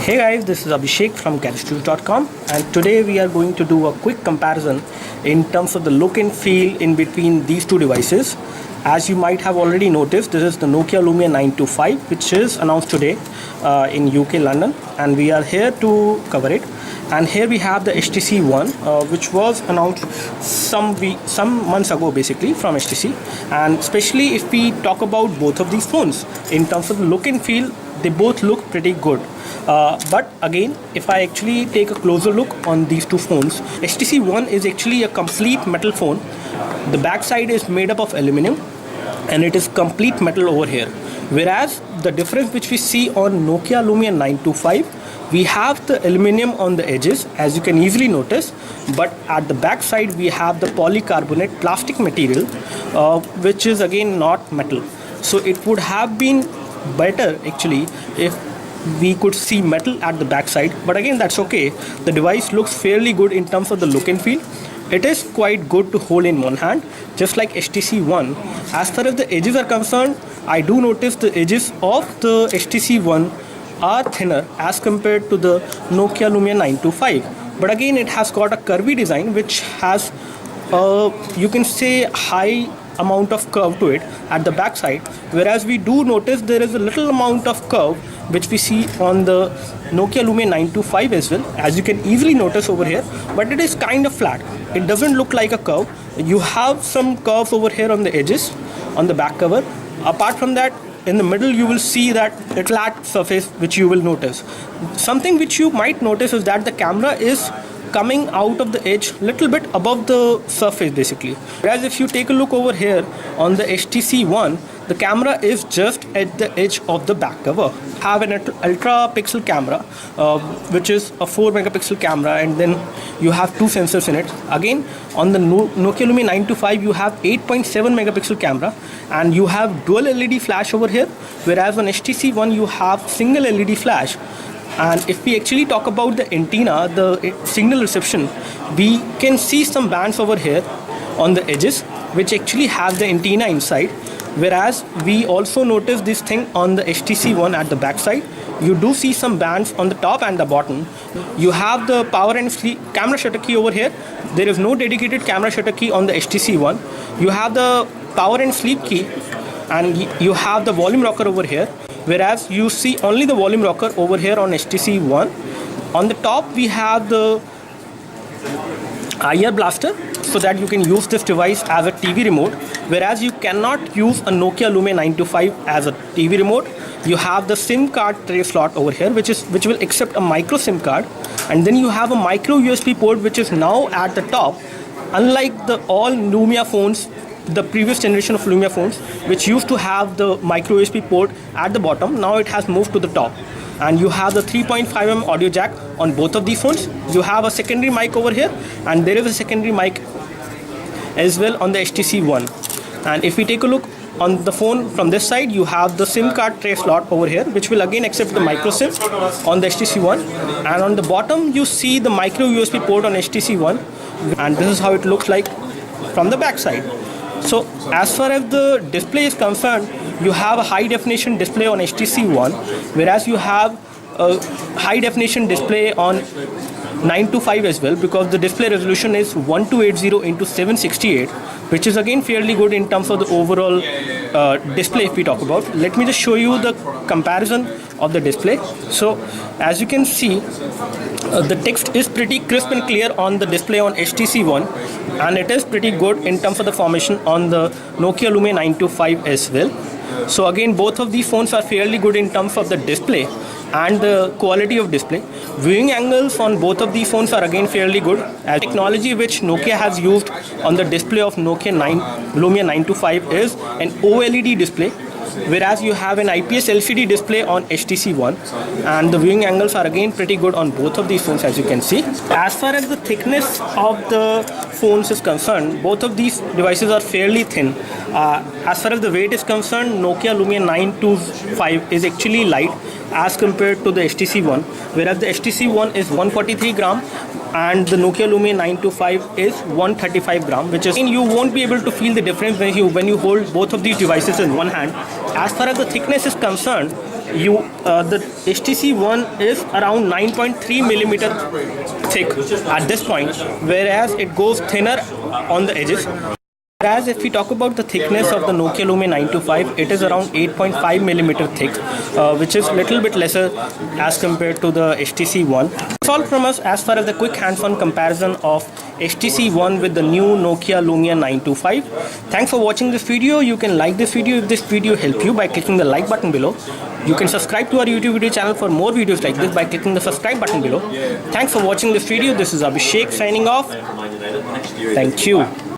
Hey guys, this is Abhishek from GadgetReviews.com, and today we are going to do a quick comparison in terms of the look and feel in between these two devices. As you might have already noticed, this is the Nokia Lumia 925, which is announced today in UK London, and we are here to cover it. And here we have the HTC One, which was announced some months ago basically from HTC. And especially if we talk about both of these phones in terms of the look and feel, they both look pretty good. But again, if I actually take a closer look on these two phones, HTC One is actually a complete metal phone. The back side is made up of aluminum and it is complete metal over here. Whereas the difference which we see on Nokia Lumia 925, we have the aluminum on the edges, as you can easily notice, but at the back side we have the polycarbonate plastic material, which is again not metal. So it would have been better actually if we could see metal at the back side, but again that's okay. The device looks fairly good in terms of the look and feel. It is quite good to hold in one hand, just like HTC One. As far as the edges are concerned, I do notice the edges of the HTC One are thinner as compared to the Nokia Lumia 925. But again, it has got a curvy design which has, you can say, high amount of curve to it at the back side, whereas we do notice there is a little amount of curve which we see on the Nokia Lumia 925 as well, as you can easily notice over here, but it is kind of flat. It doesn't look like a curve. You have some curves over here on the edges on the back cover. Apart from that, in the middle you will see that a flat surface which you will notice. Something which you might notice is that the camera is coming out of the edge little bit above the surface basically. Whereas if you take a look over here on the HTC One, the camera is just at the edge of the back cover. Have an ultra pixel camera, which is a 4 megapixel camera, and then you have two sensors in it. Again, on the Nokia Lumia 925 you have 8.7 megapixel camera and you have dual LED flash over here, whereas on HTC One you have single LED flash. And if we actually talk about the antenna, the signal reception, we can see some bands over here on the edges which actually have the antenna inside, whereas we also notice this thing on the HTC One at the back side. You do see some bands on the top and the bottom. You have the power and sleep camera shutter key over here. There is no dedicated camera shutter key on the HTC One. You have the power and sleep key, and you have the volume rocker over here, whereas you see only the volume rocker over here on HTC One. On the top we have the IR blaster, so that you can use this device as a TV remote, whereas you cannot use a Nokia Lumia 925 as a TV remote. You have the SIM card tray slot over here which will accept a micro SIM card, and then you have a micro USB port which is now at the top. Unlike the all Lumia phones, the previous generation of Lumia phones which used to have the micro USB port at the bottom, now it has moved to the top. And you have the 3.5mm audio jack on both of these phones. You have a secondary mic over here, and there is a secondary mic as well on the HTC One. And if we take a look on the phone from this side, you have the SIM card tray slot over here which will again accept the micro SIM on the HTC One, and on the bottom you see the micro USB port on HTC One, and this is how it looks like from the back side. So as far as the display is concerned, you have a high definition display on HTC One, whereas you have a high definition display on 925 as well, because the display resolution is 1280 into 768, which is again fairly good in terms of the overall display if we talk about. Let me just show you the comparison of the display. So as you can see, the text is pretty crisp and clear on the display on HTC One, and it is pretty good in terms of the formation on the Nokia Lumia 925 as well. So again, both of these phones are fairly good in terms of the display and the quality of display. Viewing angles on both of these phones are again fairly good, as technology which Nokia has used on the display of Lumia 925 is an OLED display, whereas you have an IPS LCD display on HTC One, and the viewing angles are again pretty good on both of these phones, as you can see. As far as the thickness of the phones is concerned, both of these devices are fairly thin. As far as the weight is concerned, Nokia Lumia 925 is actually light as compared to the HTC One, whereas the HTC One is 143 gram and the Nokia Lumia 925 is 135 gram, which is, you won't be able to feel the difference when you hold both of these devices in one hand. As far as the thickness is concerned, the HTC One is around 9.3 millimeter thick at this point, whereas it goes thinner on the edges. Whereas if we talk about the thickness of the Nokia Lumia 925, it is around 8.5 millimeter thick, which is little bit lesser as compared to the HTC One. That's all from us as far as the quick hands-on comparison of HTC One with the new Nokia Lumia 925. Thanks for watching this video. You can like this video if this video helped you by clicking the like button below. You can subscribe to our YouTube video channel for more videos like this by clicking the subscribe button below. Thanks for watching this video. This is Abhishek signing off. Thank you.